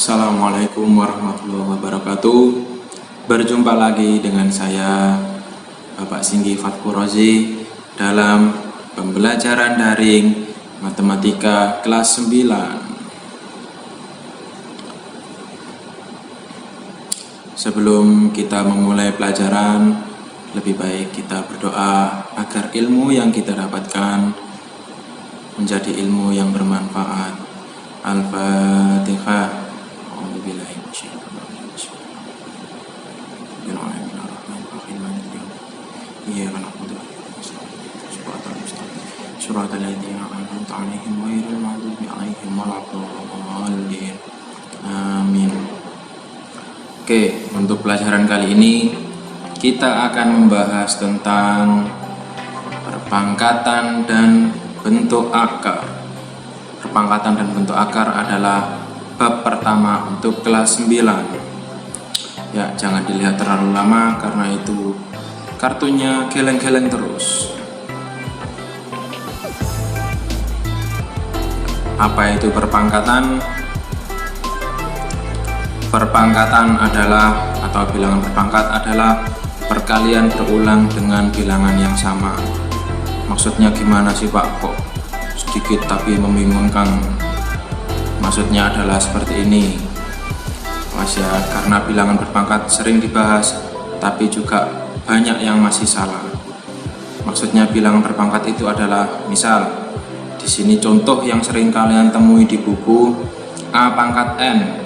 Assalamualaikum warahmatullahi wabarakatuh. Berjumpa lagi dengan saya Bapak Singgi Fatkurozi dalam pembelajaran daring matematika kelas 9. Sebelum kita memulai pelajaran, lebih baik kita berdoa agar ilmu yang kita dapatkan menjadi ilmu yang bermanfaat. Al-Fatihah. Amin. Oke, untuk pelajaran kali ini kita akan membahas tentang perpangkatan dan bentuk akar. Perpangkatan dan bentuk akar adalah bab pertama untuk kelas 9. Ya, jangan dilihat terlalu lama karena itu kartunya geleng-geleng terus. Apa itu perpangkatan? Perpangkatan adalah atau bilangan berpangkat adalah perkalian berulang dengan bilangan yang sama. Maksudnya gimana sih Pak? Kok sedikit tapi membingungkan? Maksudnya adalah seperti ini. Mas ya, karena bilangan berpangkat sering dibahas, tapi juga banyak yang masih salah. Maksudnya bilangan berpangkat itu adalah, misal di sini contoh yang sering kalian temui di buku, A pangkat N.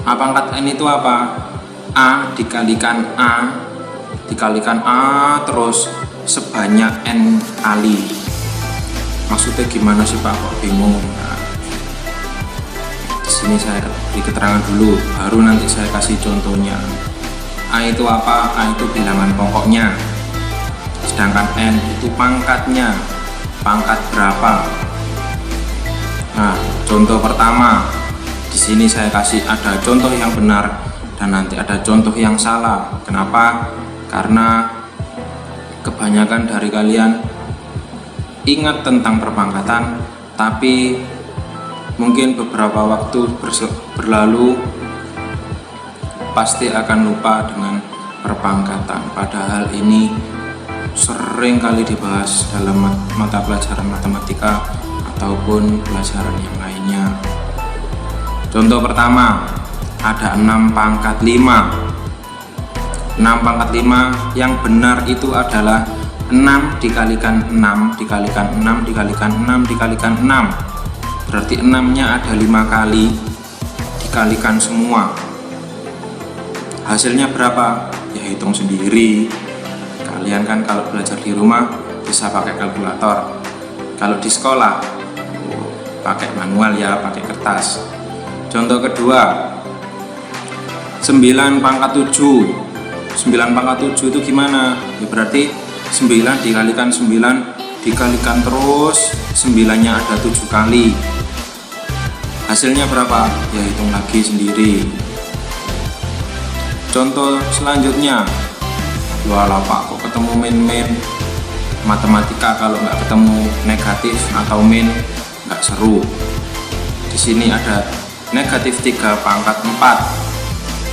A pangkat N itu apa? A dikalikan A terus sebanyak N kali. Maksudnya gimana sih Pak? Kok bingung? Nah, di sini saya beri keterangan dulu, baru nanti saya kasih contohnya. A itu apa? A itu bilangan pokoknya. Sedangkan N itu pangkatnya. Pangkat berapa? Nah, contoh pertama. Di sini saya kasih ada contoh yang benar dan nanti ada contoh yang salah. Kenapa? Karena kebanyakan dari kalian ingat tentang perpangkatan, tapi mungkin beberapa waktu berlalu pasti akan lupa dengan perpangkatan. Padahal ini sering kali dibahas dalam mata pelajaran matematika ataupun pelajaran yang lainnya. Contoh pertama, ada 6 pangkat 5. 6 pangkat 5 yang benar itu adalah 6 dikalikan 6 dikalikan 6 dikalikan 6 dikalikan 6. Berarti 6-nya ada 5 kali, dikalikan semua. Hasilnya berapa? Ya hitung sendiri. Kalian kan kalau belajar di rumah bisa pakai kalkulator. Kalau di sekolah pakai manual ya, pakai kertas. Contoh kedua, 9 pangkat 7. 9 pangkat 7 itu gimana? Ya berarti 9 dikalikan 9 dikalikan terus 9-nya ada 7 kali. Hasilnya berapa? Ya hitung lagi sendiri. Contoh selanjutnya, walah Pak, kok ketemu min-min? Matematika kalau nggak ketemu negatif atau min nggak seru. Di sini ada negatif 3 pangkat 4.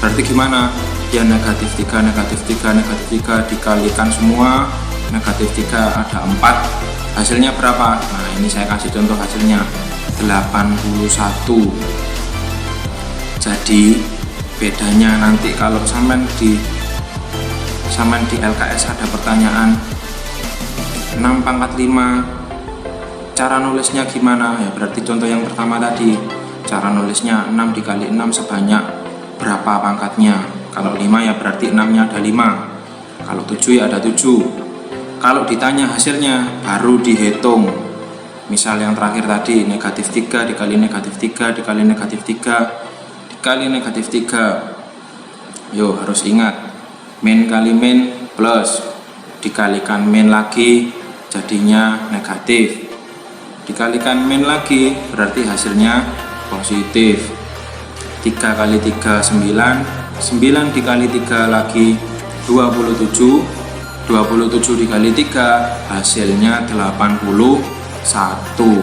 Berarti gimana? Ya negatif 3 negatif 3 negatif 3 dikalikan semua, negatif 3 ada 4. Hasilnya berapa? Nah, ini saya kasih contoh hasilnya 81. Jadi bedanya nanti kalau sampean di LKS ada pertanyaan 6 pangkat 5, cara nulisnya gimana? Ya berarti contoh yang pertama tadi, cara nulisnya 6 dikali 6 sebanyak berapa pangkatnya. Kalau 5 ya berarti 6-nya ada 5. Kalau 7 ya ada 7. Kalau ditanya hasilnya baru dihitung. Misal yang terakhir tadi, negatif 3 dikali negatif 3 dikali negatif 3 dikali negatif 3. Yo, harus ingat, min kali min plus, dikalikan min lagi jadinya negatif, dikalikan min lagi berarti hasilnya positif. 3 kali 3 9, 9 dikali 3 lagi 27, 27 dikali 3 hasilnya 81.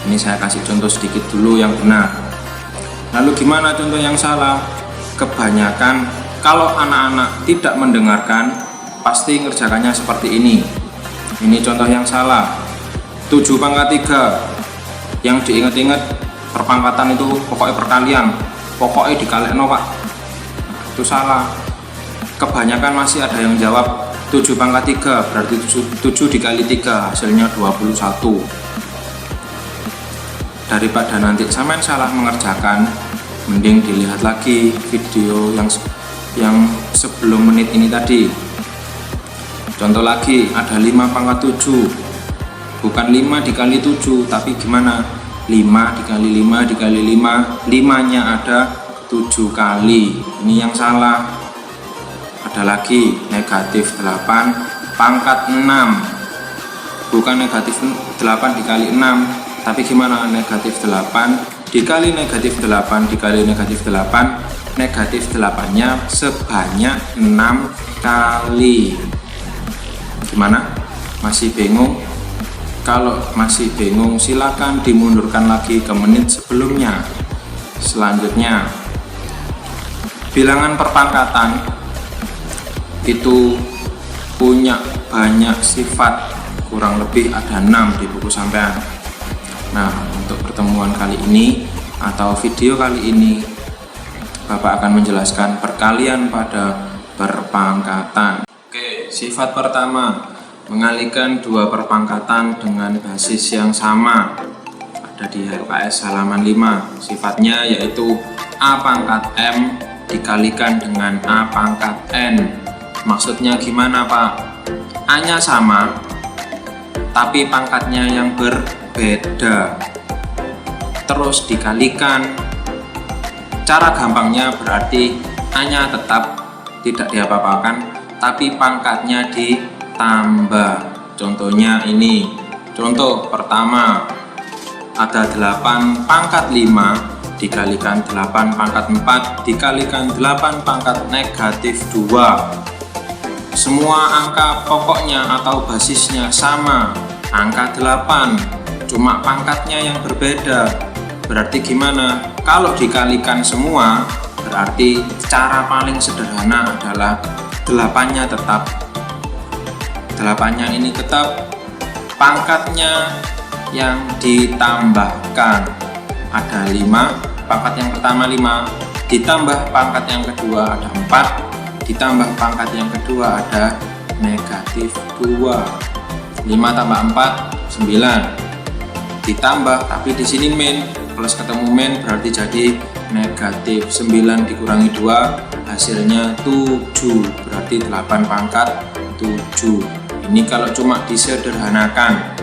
Ini saya kasih contoh sedikit dulu yang benar. Lalu gimana contoh yang salah? Kebanyakan kalau anak-anak tidak mendengarkan pasti ngerjakannya seperti ini. Ini contoh yang salah. 7 pangkat 3. Yang diingat-ingat perpangkatan itu pokoknya perkalian, pokoknya dikalekno Pak. Itu salah. Kebanyakan masih ada yang jawab 7 pangkat 3 berarti 7 dikali 3 hasilnya 21. Daripada nanti sampean salah mengerjakan, mending dilihat lagi video yang sebelum menit ini tadi. Contoh lagi, ada 5 pangkat 7, bukan 5 dikali 7, tapi gimana? 5 dikali 5 dikali 5, 5 nya ada 7 kali. Ini yang salah. Ada lagi negatif 8 pangkat 6, bukan negatif 8 dikali 6, tapi gimana? Negatif 8 dikali negatif 8 dikali negatif 8, negatif 8 nya sebanyak 6 kali. Gimana? Masih bingung? Kalau masih bingung silakan dimundurkan lagi ke menit sebelumnya. Selanjutnya, bilangan perpangkatan itu punya banyak sifat, kurang lebih ada 6 di buku sampean. Nah, untuk pertemuan kali ini atau video kali ini, Bapak akan menjelaskan perkalian pada perpangkatan. Oke, sifat pertama, mengalihkan 2 perpangkatan dengan basis yang sama. Ada di LKS halaman 5. Sifatnya yaitu A pangkat M dikalikan dengan A pangkat N. Maksudnya gimana Pak? A-nya sama, tapi pangkatnya yang berbeda. Terus dikalikan. Cara gampangnya berarti A-nya tetap tidak diapa-apakan, tapi pangkatnya ditambah. Contohnya ini. Contoh pertama, ada 8 pangkat 5 dikalikan 8 pangkat 4 dikalikan 8 pangkat negatif 2. Semua angka pokoknya atau basisnya sama, angka 8, cuma pangkatnya yang berbeda. Berarti gimana? Kalau dikalikan semua, berarti cara paling sederhana adalah 8-nya tetap. 8-nya ini tetap, pangkatnya yang ditambahkan. Ada 5, pangkat yang pertama 5, ditambah pangkat yang kedua ada 4, ditambah pangkat yang kedua ada negatif 2. 5 tambah 4 9, ditambah tapi di sini min, plus ketemu min berarti jadi negatif 9 dikurangi 2 hasilnya 7, berarti 8 pangkat 7. Ini kalau cuma disederhanakan.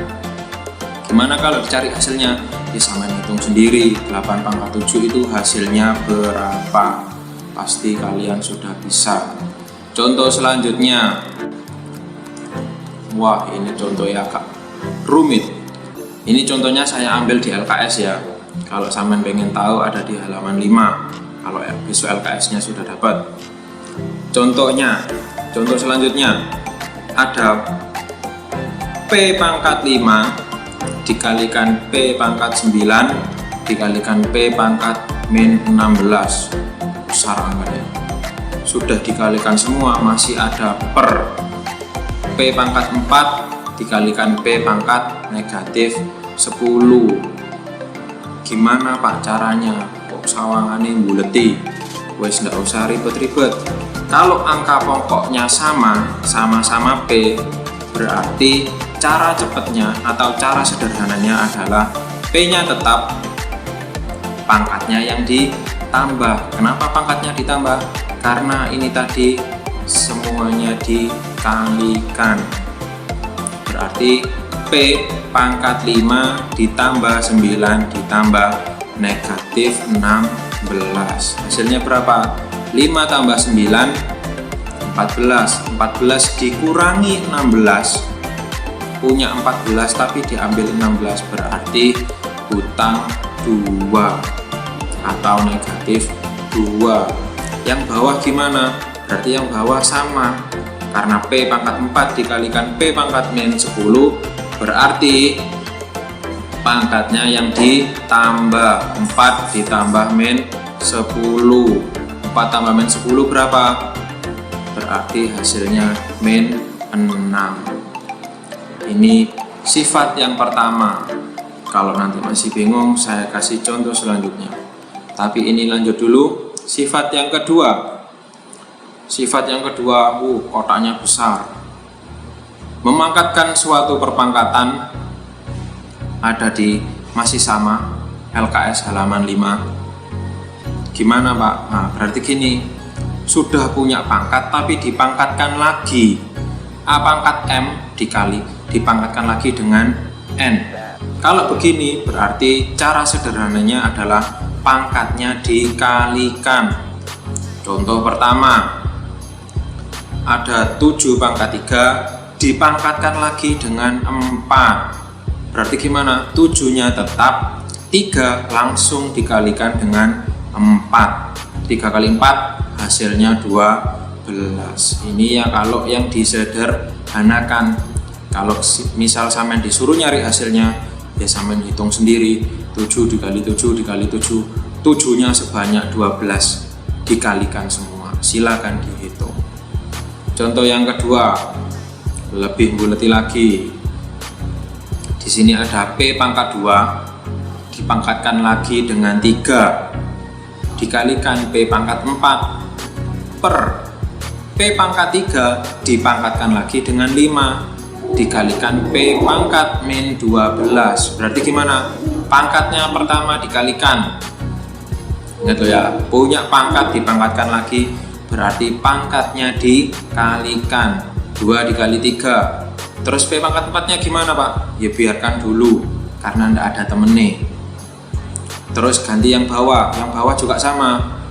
Gimana kalau dicari hasilnya? Ya sama hitung sendiri, 8 pangkat 7 itu hasilnya berapa? Pasti kalian sudah bisa. Contoh selanjutnya, wah ini contohnya agak rumit. Ini contohnya saya ambil di LKS ya. Kalau sampean pengen tahu ada di halaman 5. Kalau besok LKS-nya sudah dapat. Contohnya, contoh selanjutnya ada P pangkat 5 dikalikan P pangkat 9 dikalikan P pangkat min 16. Besar angkanya. Sudah dikalikan semua, masih ada per. P pangkat 4 dikalikan P pangkat negatif 10. Gimana Pak caranya? Kok sawangannya buleti? Wes nggak usah ribet-ribet. Kalau angka pokoknya sama-sama P, berarti cara cepatnya atau cara sederhananya adalah P-nya tetap, pangkatnya yang ditambah. Kenapa pangkatnya ditambah? Karena ini tadi semuanya dikalikan. Berarti P pangkat 5 ditambah 9 ditambah negatif 16. Hasilnya berapa? 5 tambah 9 14. 14 dikurangi 16 punya 14 tapi diambil 16, berarti hutang 2 atau negatif 2. Yang bawah gimana? Berarti yang bawah sama, karena P pangkat 4 dikalikan P pangkat min 10, berarti pangkatnya yang ditambah, 4 ditambah min 10. 4 tambah min 10 berapa? Berarti hasilnya min 6. Ini sifat yang pertama. Kalau nanti masih bingung, saya kasih contoh selanjutnya. Tapi ini lanjut dulu. Sifat yang kedua. Sifat yang kedua, kotaknya besar. Memangkatkan suatu perpangkatan ada di masih sama LKS halaman 5. Gimana Pak? Nah, berarti gini, sudah punya pangkat tapi dipangkatkan lagi. A pangkat M dipangkatkan lagi dengan N. Kalau begini berarti cara sederhananya adalah pangkatnya dikalikan. Contoh pertama, ada 7 pangkat 3 dipangkatkan lagi dengan 4. Berarti gimana? 7-nya tetap, 3 langsung dikalikan dengan 4. 3 kali 4 hasilnya 12. Ini ya kalau yang disederhanakan. Kalau misal sampean disuruh nyari hasilnya, ya sampean hitung sendiri. 7 dikali 7 dikali 7, 7-nya sebanyak 12 dikalikan semua. Silakan dihitung. Contoh yang kedua, lebih buleti lagi. Di sini ada P pangkat 2 dipangkatkan lagi dengan 3 dikalikan P pangkat 4 per P pangkat 3 dipangkatkan lagi dengan 5 dikalikan P pangkat min 12. Berarti gimana? Pangkatnya pertama dikalikan. Ingat loh ya, punya pangkat dipangkatkan lagi, berarti pangkatnya dikalikan. 2 dikali 3. Terus P pangkat 4-nya gimana Pak? Ya biarkan dulu, karena tidak ada temennya. Terus ganti yang bawah juga sama.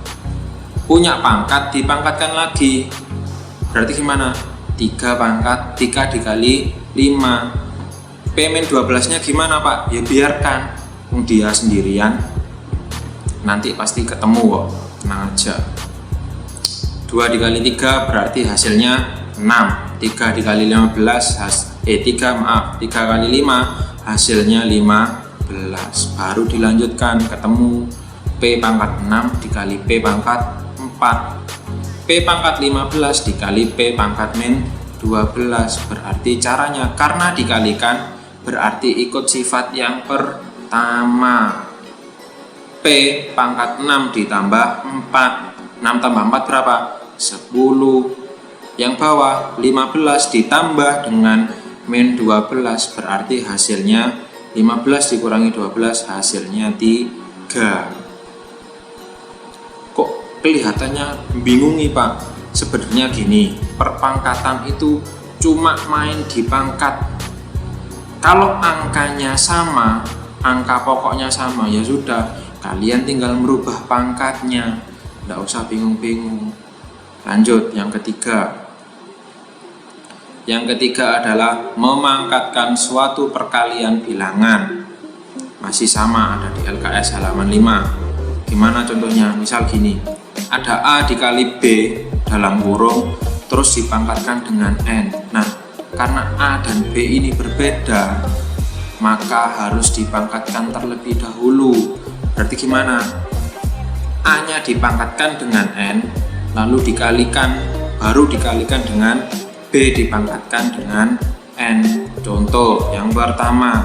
Punya pangkat dipangkatkan lagi. Berarti gimana? 3 pangkat 3 dikali 5. P min 12-nya gimana Pak? Ya biarkan, dia sendirian. Nanti pasti ketemu kok, tenang aja. 2 dikali 3 berarti hasilnya 6. 3 dikali 15 3 kali 5 hasilnya 15. Baru dilanjutkan, ketemu P pangkat 6 dikali P pangkat 4. P pangkat 15 dikali P pangkat min 12. Berarti caranya, karena dikalikan berarti ikut sifat yang pertama. P pangkat 6 ditambah 4. 6 tambah 4 berapa? 10. Yang bawah 15 ditambah dengan min 12, berarti hasilnya 15 dikurangi 12 hasilnya 3. Kok kelihatannya bingungi Pak? Sebenarnya gini, perpangkatan itu cuma main di pangkat. Kalau angkanya sama, angka pokoknya sama, ya sudah, kalian tinggal merubah pangkatnya, tidak usah bingung-bingung. Lanjut yang ketiga. Yang ketiga adalah memangkatkan suatu perkalian bilangan. Masih sama, ada di LKS halaman 5. Gimana contohnya? Misal gini, ada A dikali B dalam kurung terus dipangkatkan dengan N. Nah, karena A dan B ini berbeda, maka harus dipangkatkan terlebih dahulu. Berarti gimana? A nya dipangkatkan dengan N, lalu dikalikan, baru dikalikan dengan B dipangkatkan dengan N. Contoh yang pertama.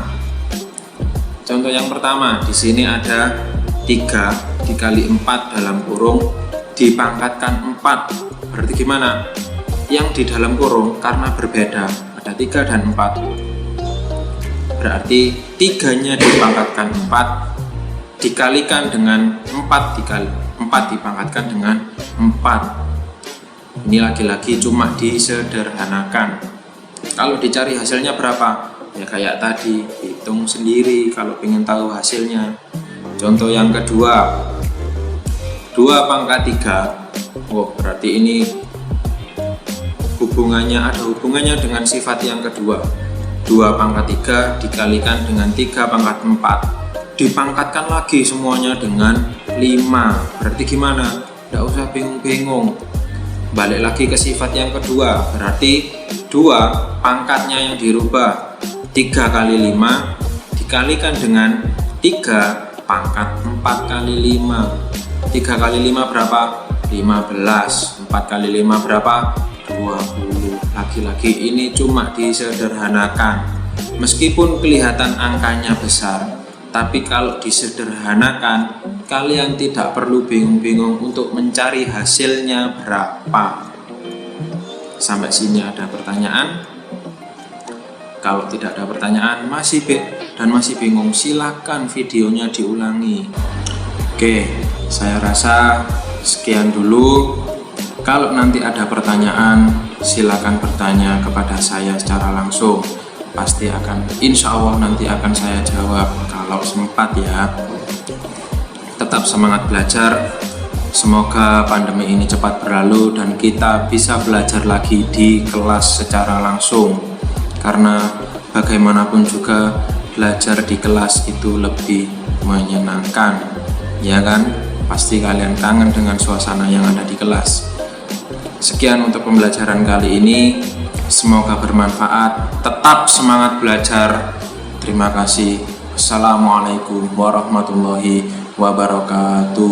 Contoh yang pertama, di sini ada 3 dikali 4 dalam kurung dipangkatkan 4. Berarti gimana? Yang di dalam kurung karena berbeda, ada 3 dan 4. Berarti 3-nya dipangkatkan 4 dikalikan dengan 4 dikali 4 dipangkatkan dengan 4. Ini lagi-lagi cuma disederhanakan. Kalau dicari hasilnya berapa? Ya kayak tadi, hitung sendiri kalau ingin tahu hasilnya. Contoh yang kedua, 2 pangkat 3. Berarti ini ada hubungannya dengan sifat yang kedua. 2 pangkat 3 dikalikan dengan 3 pangkat 4 dipangkatkan lagi semuanya dengan 5. Berarti gimana? Tidak usah bingung-bingung. Balik lagi ke sifat yang kedua, berarti 2 pangkatnya yang dirubah. 3 kali 5 dikalikan dengan 3 pangkat 4 kali 5. 3 kali 5 berapa? 15. 4 kali 5 berapa? 20. Lagi-lagi ini cuma disederhanakan. Meskipun kelihatan angkanya besar, tapi kalau disederhanakan, kalian tidak perlu bingung-bingung untuk mencari hasilnya berapa. Sampai sini ada pertanyaan? Kalau tidak ada pertanyaan, masih bingung, silakan videonya diulangi. Oke, saya rasa sekian dulu. Kalau nanti ada pertanyaan, silakan bertanya kepada saya secara langsung. Pasti akan, insya Allah nanti akan saya jawab kalau sempat ya. Tetap semangat belajar. Semoga pandemi ini cepat berlalu dan kita bisa belajar lagi di kelas secara langsung. Karena bagaimanapun juga belajar di kelas itu lebih menyenangkan, ya kan? Pasti kalian kangen dengan suasana yang ada di kelas. Sekian untuk pembelajaran kali ini, semoga bermanfaat. Tetap semangat belajar. Terima kasih. Assalamualaikum warahmatullahi wabarakatuh.